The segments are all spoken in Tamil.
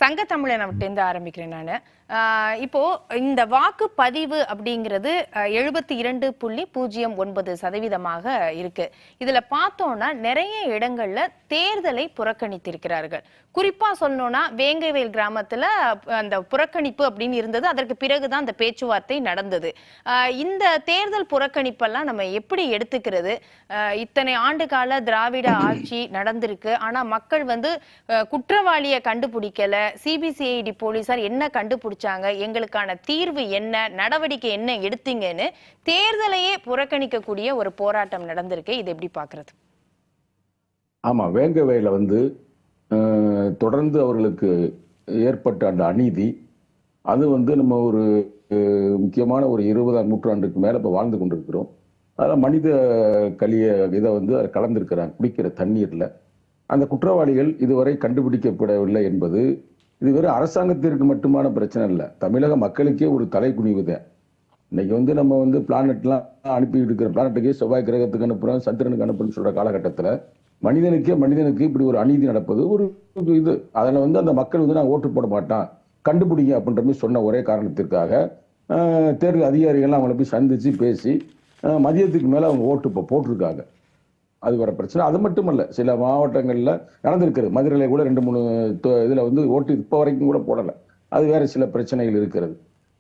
சங்க தமிழன் அவர்கிட்ட ஆரம்பிக்கிறேன் நான். இப்போ இந்த வாக்குப்பதிவு அப்படிங்கிறது 72.09% இருக்கு. இதுல பார்த்தோம்னா நிறைய இடங்கள்ல தேர்தலை புறக்கணித்திருக்கிறார்கள். குறிப்பா சொல்லணும்னா வேங்கைவேல் கிராமத்துல அந்த புறக்கணிப்பு அப்படின்னு இருந்தது. அதற்கு பிறகுதான் அந்த பேச்சுவார்த்தை நடந்தது. இந்த தேர்தல் புறக்கணிப்பெல்லாம் நம்ம எப்படி எடுத்துக்கிறது? இத்தனை ஆண்டு கால திராவிட ஆட்சி நடந்திருக்கு. ஆனா மக்கள் குற்றவாளியை கண்டுபிடிக்கல. சிபிசிஐடி போலீசார் என்ன கண்டுபிடிச்சாங்க, எங்களுக்கான தீர்வு என்ன, நடவடிக்கை என்ன எடுத்தீங்கன்னு தேர்தலையே புறக்கணிக்கக்கூடிய ஒரு போராட்டம் நடந்திருக்கு. இது எப்படி பாக்குறது? ஆமா, வேங்கவேல தொடர்ந்து அவர்களுக்கு ஏற்பட்ட அந்த அநீதி, அது நம்ம ஒரு முக்கியமான ஒரு 20ஆம் நூற்றாண்டுக்கு மேல இப்ப வாழ்ந்து கொண்டிருக்கிறோம். அதெல்லாம் மனித கலிய இதை அதை கலந்திருக்கிறாங்க குடிக்கிற தண்ணீர்ல. அந்த குற்றவாளிகள் இதுவரை கண்டுபிடிக்கப்படவில்லை என்பது இது வெறும் அரசாங்கத்திற்கு மட்டுமான பிரச்சனை இல்லை, தமிழக மக்களுக்கே ஒரு தலைக்குனிவு தான். இன்னைக்கு நம்ம பிளானட்லாம் அனுப்பிட்டு இருக்கிற, பிளானட்டுக்கே செவ்வாய் கிரகத்துக்கு அனுப்புறோம், சந்திரனுக்கு அனுப்புறோம்னு சொல்ற காலகட்டத்தில் மனிதனுக்கு இப்படி ஒரு அநீதி நடப்பது ஒரு இது. அதில் அந்த மக்கள் நான் ஓட்டு போட மாட்டான் கண்டுபிடிங்க அப்படின்ற மாதிரி சொன்ன ஒரே காரணத்திற்காக தேர்தல் அதிகாரிகள்லாம் அவங்களை போய் சந்திச்சு பேசி மதியத்துக்கு மேல அவங்க ஓட்டு இப்போ போட்டிருக்காங்க. அது வர பிரச்சனை. அது மட்டுமல்ல, சில மாவட்டங்கள்ல நடந்திருக்கிறது. மதுரையில கூட 2-3 இதுல ஓட்டு இப்ப வரைக்கும் கூட போடல. அது வேற சில பிரச்சனைகள் இருக்கிறது.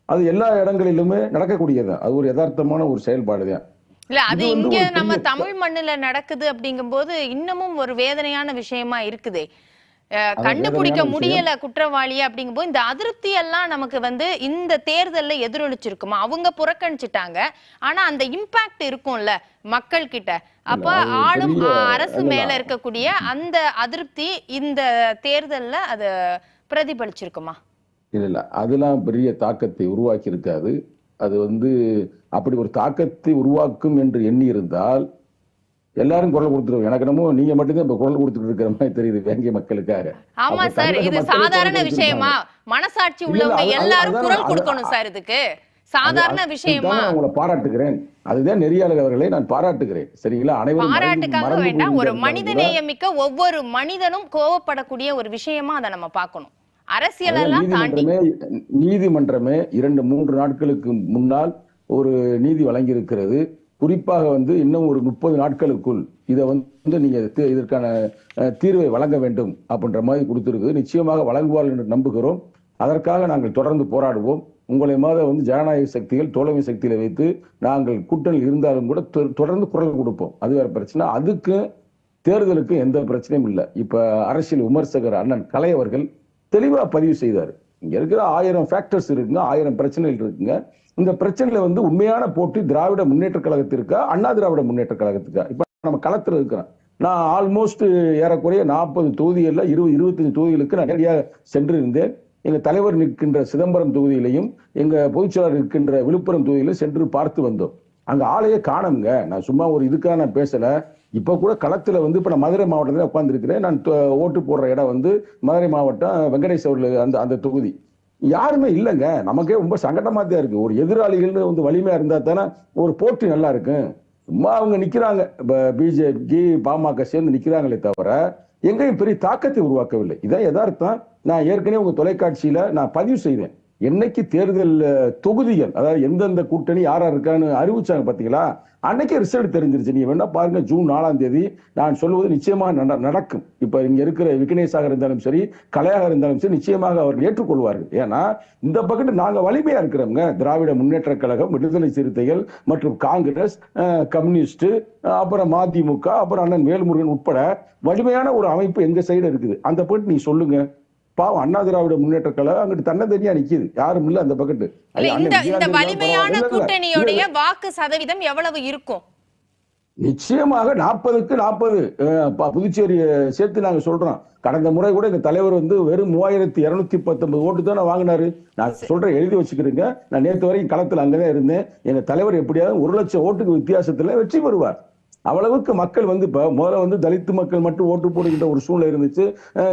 அது எல்லா இடங்களிலுமே நடக்கக்கூடியதுதான். அது ஒரு யதார்த்தமான ஒரு செயல்பாடுதான். இல்ல, அது இங்க நம்ம தமிழ் மண்ணுல நடக்குது அப்படிங்கும்போது இன்னமும் ஒரு வேதனையான விஷயமா இருக்குதே. கண்டுபிடிக்க முடியல குற்றவாளி அப்படிங்கும்போது இந்த அதிருப்தி எல்லாம் நமக்கு இந்த தேர்தல்ல எதிரொலிச்சிருக்குமா? அவங்க புறக்கணிச்சுட்டாங்க, ஆனா அந்த இம்பாக்ட் இருக்கும்ல மக்கள் கிட்ட. அப்ப ஆளும் அரசு மேல இருக்கக்கூடிய அந்த அதிருப்தி இந்த தேர்தல்ல அது பிரதிபலிச்சிருக்குமா? இல்ல, அதெல்லாம் பெரிய தாக்கத்தை உருவாக்கி இருக்காது. அது அப்படி ஒரு தாக்கத்தை உருவாக்கும் என்று எண்ணி இருந்தால் எல்லாரும் குரல் கொடுத்துருவோம். எனக்கு என்னமோ நீங்க மட்டும்தான் இப்ப குரல் கொடுத்துட்டு இருக்கிற மாதிரி தெரியுது வேங்கை மக்களுக்காக. ஆமா சார், இது சாதாரண விஷயமா? மனசாட்சி உள்ளவங்க எல்லாரும் குரல் கொடுக்கணும் சார். இதுக்கு சாதாரண விஷயமா? உங்களை பாராட்டுகிறேன். அதுதான் நெறியாளர் அவர்களை நான் பாராட்டுகிறேன். சரிங்களா? அனைவரும் பாராட்டுக்காக வேண்டாம், ஒரு மனித நேயமிக்க ஒவ்வொரு மனிதனும் கோவப்படக்கூடிய ஒரு விஷயமா அதை நம்ம பார்க்கணும். அரசியல் எல்லாம் தாண்டி நீதிமன்றமே 2-3 நாட்களுக்கு முன்னால் ஒரு நீதி வழங்கி இருக்கிறது. குறிப்பாக இன்னும் ஒரு 30 நாட்களுக்குள் இதை நீங்க இதற்கான தீர்வை வழங்க வேண்டும் அப்படின்ற மாதிரி கொடுத்திருக்கு. நிச்சயமாக வழங்குவார்கள் என்று நம்புகிறோம். அதற்காக நாங்கள் தொடர்ந்து போராடுவோம். உங்களை ஜனநாயக சக்திகள் தோழமை சக்தியில வைத்து நாங்கள் கூட்டணியில் இருந்தாலும் கூட தொடர்ந்து குரல் கொடுப்போம். அது வேற பிரச்சனை. அதுக்கு தேர்தலுக்கு எந்த பிரச்சனையும் இல்லை. இப்ப அரசியல் விமர்சகர் அண்ணன் கலை அவர்கள் தெளிவா பதிவு செய்தார். இங்க இருக்கிற 1000 ஃபேக்டர்ஸ் இருக்குங்க, 1000 பிரச்சனைகள் இருக்குங்க. இந்த பிரச்சனையில உண்மையான போட்டி திராவிட முன்னேற்ற கழகத்திற்கா அண்ணா திராவிட முன்னேற்ற கழகத்துக்கா? இப்ப நம்ம களத்துல இருக்கிறோம். நான் ஆல்மோஸ்ட் ஏறக்குறைய 40 தொகுதிகள்ல 20-25 தொகுதிகளுக்கு நான் நேரடியாக சென்றிருந்தேன். எங்க தலைவர் நிற்கின்ற சிதம்பரம் தொகுதியிலையும் எங்க பொதுச்செயலாளர் நிற்கின்ற விழுப்புரம் தொகுதியிலும் சென்று பார்த்து வந்தோம். அங்க ஆளையே காணுங்க. நான் சும்மா ஒரு இதுக்காக நான் பேசல. இப்ப கூட களத்துல இப்ப நான் மதுரை மாவட்டத்துல உட்கார்ந்து இருக்கிறேன். நான் ஓட்டு போடுற இடம் மதுரை மாவட்டம் வெங்கடேஷ் அவர்கள் அந்த தொகுதி. யாருமே இல்லைங்க. நமக்கே ரொம்ப சங்கடமா தான் இருக்கு. ஒரு எதிராளிகள் வலிமையா இருந்தா தானே ஒரு போட்டி நல்லா இருக்கு. சும்மா அவங்க நிக்கிறாங்க, பிஜேபிக்கு பாமக சேர்ந்து நிக்கிறாங்களே தவிர எங்கேயும் பெரிய தாக்கத்தை உருவாக்கவில்லை. இதான் யதார்த்தம். நான் ஏற்கனவே உங்க தொலைக்காட்சியில நான் பதிவு செய்தேன். என்னைக்கு தேர்தல் தொகுதிகள், அதாவது எந்தெந்த கூட்டணி யாரா இருக்கான்னு அறிவிச்சாங்க பாத்தீங்களா, அன்னைக்கே ரிசல்ட் தெரிஞ்சிருச்சு. நீங்க வேணா பாருங்க, ஜூன் 4ஆம் தேதி நான் சொல்லுவது நிச்சயமாக நடக்கும். இப்ப இங்க இருக்கிற விக்னேஷாக இருந்தாலும் சரி, கலையாக இருந்தாலும் சரி, நிச்சயமாக அவர்கள் ஏற்றுக்கொள்வார்கள். ஏன்னா இந்த பக்கத்து நாங்க வலிமையா இருக்கிறோங்க. திராவிட முன்னேற்ற கழகம், விடுதலை சிறுத்தைகள் மற்றும் காங்கிரஸ், கம்யூனிஸ்ட், அப்புறம் மதிமுக, அப்புறம் அண்ணன் வேல்முருகன் உட்பட வலிமையான ஒரு அமைப்பு எங்க சைடு இருக்குது. அந்த பக்கம் நீ சொல்லுங்க. பாவம் அண்ணா திராவிட முன்னேற்ற கழகம் அங்கிட்டு தன்னந்தனியா நிக்குது, யாரும் இல்ல அந்த பக்கத்து. இந்த வலிமையான கூட்டணியோடைய வாக்கு சதவீதம் எவ்வளவு இருக்கும்? நிச்சயமாக 40க்கு 40. புதுச்சேரி சேர்த்து நாங்க சொல்றோம். கடந்த முறை கூட எங்க தலைவர் வெறும் 3219 ஓட்டு தானே வாங்கினாரு. நான் சொல்றேன், எழுதி வச்சுக்கிறேங்க. நான் நேற்று வரைக்கும் களத்துல அங்கதான் இருந்தேன். எங்க தலைவர் எப்படியாவது 1 லட்சம் ஓட்டுக்கு வித்தியாசத்துல வெற்றி பெறுவார். அவ்வளவுக்கு மக்கள் இப்ப முதல்ல தலித்து மக்கள் மட்டும் ஓட்டு போடுகின்ற ஒரு சூழ்நிலை இருந்துச்சு.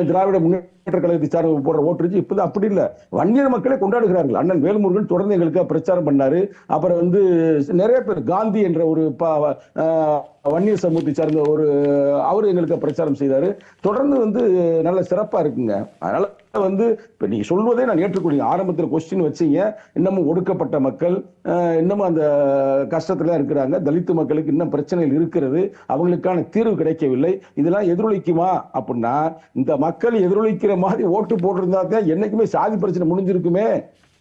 திராவிட முன்னேற்ற கழகத்தை சார்ந்த போடுற ஓட்டு இருந்துச்சு. இப்ப அப்படி இல்ல, வன்னியர் மக்களே கொண்டாடுகிறார்கள். அண்ணன் வேல்முருகன் தொடர்ந்து எங்களுக்கு பிரச்சாரம் பண்ணாரு. அப்புறம் நிறைய பேர் காந்தி என்ற ஒரு வன்னியர் சமூகத்தை சார்ந்த அவரு எங்களுக்கு பிரச்சாரம் செய்தாரு. தொடர்ந்து வந்து நல்ல சிறப்பா இருக்குங்க. அதனால வந்து இப்ப நீங்க சொல்வதே நான் ஏற்றுக்கொள்ளுங்க. ஆரம்பத்தில் கொஸ்டின் வச்சீங்க, இன்னமும் ஒடுக்கப்பட்ட மக்கள் இன்னமும் அந்த கஷ்டத்துல இருக்கிறாங்க, தலித்து மக்களுக்கு இன்னும் பிரச்சனைகள் இருக்கிறது, அவங்களுக்கான தீர்வு கிடைக்கவில்லை, இதெல்லாம் எதிரொலிக்குமா அப்படின்னா, இந்த மக்கள் எதிரொலிக்கிற மாதிரி ஓட்டு போட்டிருந்தா தான் என்னைக்குமே சாதி பிரச்சனை முடிஞ்சிருக்குமே,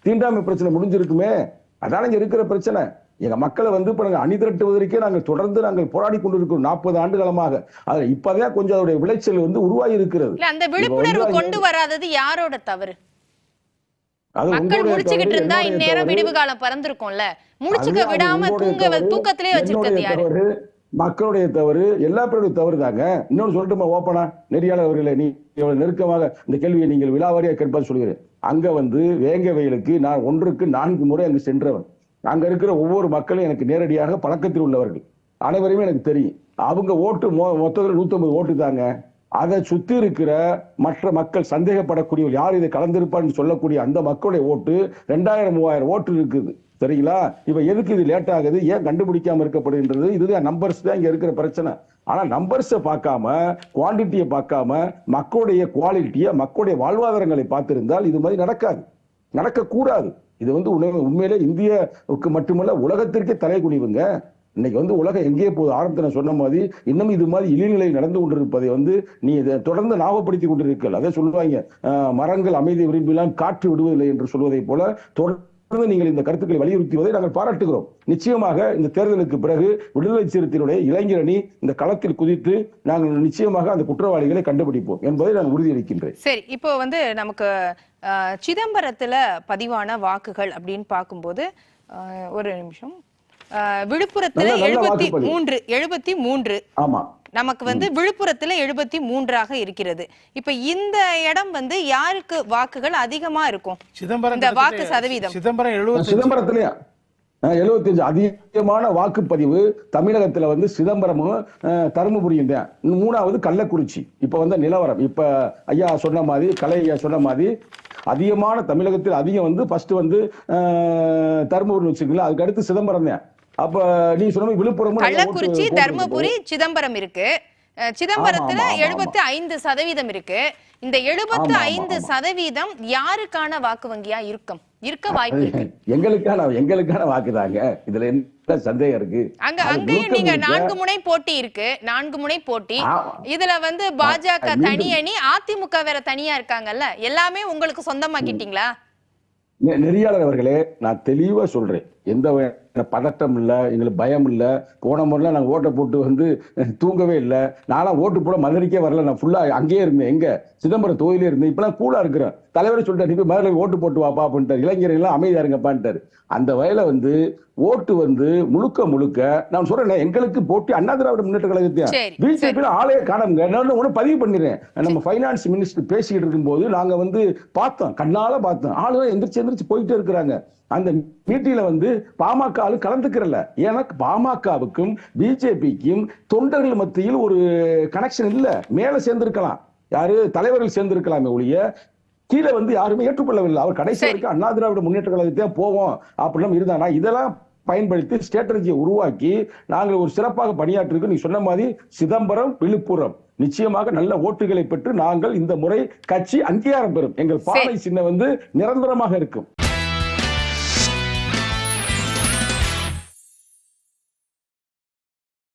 தீண்டாமை பிரச்சனை முடிஞ்சிருக்குமே. அதான இங்க இருக்கிற பிரச்சனை. எங்க மக்களை வந்து இப்ப நாங்க அணிதிரட்டுவதற்கே நாங்கள் தொடர்ந்து போராடி கொண்டிருக்கிறோம் 40 ஆண்டு காலமாக. அது இப்பதான் கொஞ்சம் அதோட விளைச்சல் வந்து உருவாகி இருக்கிறது. அந்த விழிப்புணர்வு கொண்டு வராதது யாரோட தவறு? மக்கள் முடிச்சுக்கிட்டு இருந்தா இந்நேரம் விடிவு காலம் பறந்திருக்கும்ல. முடிச்சுக்க விடாம தூக்கத்திலே வச்சிருக்கிறது யாரு? மக்களுடைய தவறு, எல்லா பேருடைய தவறு தாங்க. இன்னொன்னு சொல்லட்டுமா ஓப்பனா, நெறியாளர் அவர்களே, நீ எவ்வளவு நெருக்கமாக இந்த கேள்வியை நீங்கள் விலாவாரியா கேட்பான்னு சொல்கிறேன். அங்க வந்து வேங்கவயலுக்கு நான் 1க்கு 4 முறை அங்கு சென்றவன். அங்க இருக்கிற ஒவ்வொரு மக்களும் எனக்கு நேரடியாக பழக்கத்தில் உள்ளவர்கள், அனைவருமே எனக்கு தெரியும். அவங்க ஓட்டு மொத்தத்தில் 150 ஓட்டு தாங்க. அதை சுத்தி இருக்கிற மற்ற மக்கள் சந்தேகப்படக்கூடிய யார் இதை கலந்திருப்பான்னு சொல்லக்கூடிய அந்த மக்களுடைய ஓட்டு 2000-3000 ஓட்டு இருக்குது. சரிங்களா? இப்ப எதுக்கு இது லேட் ஆகுது, ஏன் கண்டுபிடிக்காம இருக்கப்படுகின்றது? இதுதான் நம்பர்ஸ் தான் இங்க இருக்கிற பிரச்சனை. ஆனா நம்பர்ஸை பார்க்காம, குவான்டிட்டியை பார்க்காம, மக்களுடைய குவாலிட்டியை, மக்களுடைய வாழ்வாதாரங்களை பார்த்திருந்தால் இது மாதிரி நடக்காது, நடக்கக்கூடாது. இது வந்து உண்மையிலே இந்தியாவுக்கு மட்டுமல்ல உலகத்திற்கே தலைகுனிவுங்க. இன்னைக்கு வந்து உலகம் எங்கேயே போகுது? ஆரம்பத்தில் நான் சொன்ன மாதிரி இன்னும் இது மாதிரி இழிநிலை நடந்து கொண்டிருப்பதை வந்து நீ இதை தொடர்ந்து ஞாபகப்படுத்தி கொண்டிருக்கல. அதை சொல்லுவாங்க, மரங்கள் அமைதி விரும்பிலாம் காற்று விடுவதில்லை என்று சொல்வதை போல தொடர்ந்து நீங்கள் இந்த கருத்துக்களை வலியுறுத்துவதை நாங்கள் பாராட்டுகிறோம். நிச்சயமாக இந்த தேர்தலுக்கு பிறகு விடுதலை சிறுத்தைகளுடைய இளைஞரணி இந்த களத்தில் குதித்து நாங்கள் நிச்சயமாக அந்த குற்றவாளிகளை கண்டுபிடிப்போம் என்பதை நான் உறுதியளிக்கின்றேன். சரி, இப்போ வந்து நமக்கு சிதம்பரத்துல பதிவான வாக்குகள் அப்படின்னு பார்க்கும்போது ஒரு நிமிஷம், விழுப்புரத்துல 73 ஆமா, நமக்கு வந்து விழுப்புரத்துல 73 இருக்கிறது. இப்ப இந்த இடம் வந்து யாருக்கு வாக்குகள் அதிகமா இருக்கும்? இந்த வாக்கு சதவீதம் சிதம்பரத்திலேயே 75 அதிகமான வாக்குப்பதிவு தமிழகத்துல வந்து சிதம்பரமும் தருமபுரியும் தான். 3வது கள்ளக்குறிச்சி. இப்ப வந்து நிலவரம், இப்ப ஐயா சொன்ன மாதிரி, கலை ஐயா சொன்ன மாதிரி அதிகமான தமிழகத்தில் அதிகம் வந்து ஃபர்ஸ்ட் வந்து தருமபுரி வச்சுக்கலாம், அதுக்கு அடுத்து சிதம்பரம் தான். அப்ப நீ சொன்ன விழுப்புரம், கள்ளக்குறிச்சி, தர்மபுரி, சிதம்பரம் இருக்கு. சிதம்பரத்துல 75% இருக்கு. இந்த 75% யாருக்கான வாக்கு வங்கியா இருக்க வாய்ப்பு இருக்கு? எங்களுக்கான வாக்குதாங்க. இதுல என்ன சந்தேகம் இருக்கு? அங்கேயும் நீங்க 4 முனை போட்டி இருக்கு, 4 முனை போட்டி. இதுல வந்து பாஜக தனி அணி, அதிமுக வேற தனியா இருக்காங்கல்ல, எல்லாமே உங்களுக்கு சொந்தமாக்கிட்டீங்களா? நெறியாளர் அவர்களே, நான் தெளிவா சொல்றேன், எந்த பதட்டம் இல்ல, எங்களுக்கு பயம் இல்ல. போன முறைலாம் நாங்க ஓட்டை போட்டு வந்து தூங்கவே இல்லை. நானும் ஓட்டு போட மதுரைக்கே வரல, நான் ஃபுல்லா அங்கேயே இருந்தேன், எங்க சிதம்பரம் தொகுதியிலே இருந்தேன். இப்பெல்லாம் கூலா இருக்கிறேன். தலைவரை சொல்லிட்டாரு, நீ போய் மதுரை ஓட்டு போட்டு வாப்பா அப்படின்ட்டார். இளைஞர்கள் அமைதியா இருங்கப்பான்ட்டாரு. அந்த வயல வந்து ஓட்டு வந்து முழுக்க நான் சொல்றேன், எங்களுக்கு போட்டி அண்ணா திராவிட முன்னேற்ற கழகத்தையும் பிஜேபி ஆளே காணுங்க. நான் ஒண்ணு பதிவு பண்ணிடுறேன். நம்ம பைனான்ஸ் மினிஸ்டர் பேசிக்கிட்டு இருக்கும்போது நாங்க வந்து பார்த்தோம், கண்ணால பார்த்தோம், ஆளுநர் எந்திரிச்சு போயிட்டே இருக்கிறாங்க. அந்த மீட்டிங்ல வந்து பாமக கலந்துக்கிறல. ஏன்னா பாமகவுக்கும் பிஜேபிக்கும் தொண்டர்கள் மத்தியில் ஒரு கனெக்ஷன் இல்ல. மேல சேர்ந்திருக்கலாம், யாரு தலைவர்கள் சேர்ந்திருக்கலாமே ஒழிய கீழே வந்து யாருமே ஏற்றுக்கொள்ளவில்லை. அவர் கடைசி வரைக்கும் அண்ணா திராவிட முன்னேற்ற கழகத்தையே போவோம் அப்படின்னு இருந்தானா, இதெல்லாம் பயன்படுத்தி ஸ்ட்ராட்டஜியை உருவாக்கி நாங்கள் ஒரு சிறப்பாக பணியாற்றிருக்கோம். நீ சொன்ன மாதிரி சிதம்பரம், விழுப்புரம் நிச்சயமாக நல்ல ஓட்டுகளை பெற்று நாங்கள் இந்த முறை கட்சி அங்கீகாரம் பெறும். எங்கள் பானை சின்னம் வந்து நிரந்தரமாக இருக்கும்.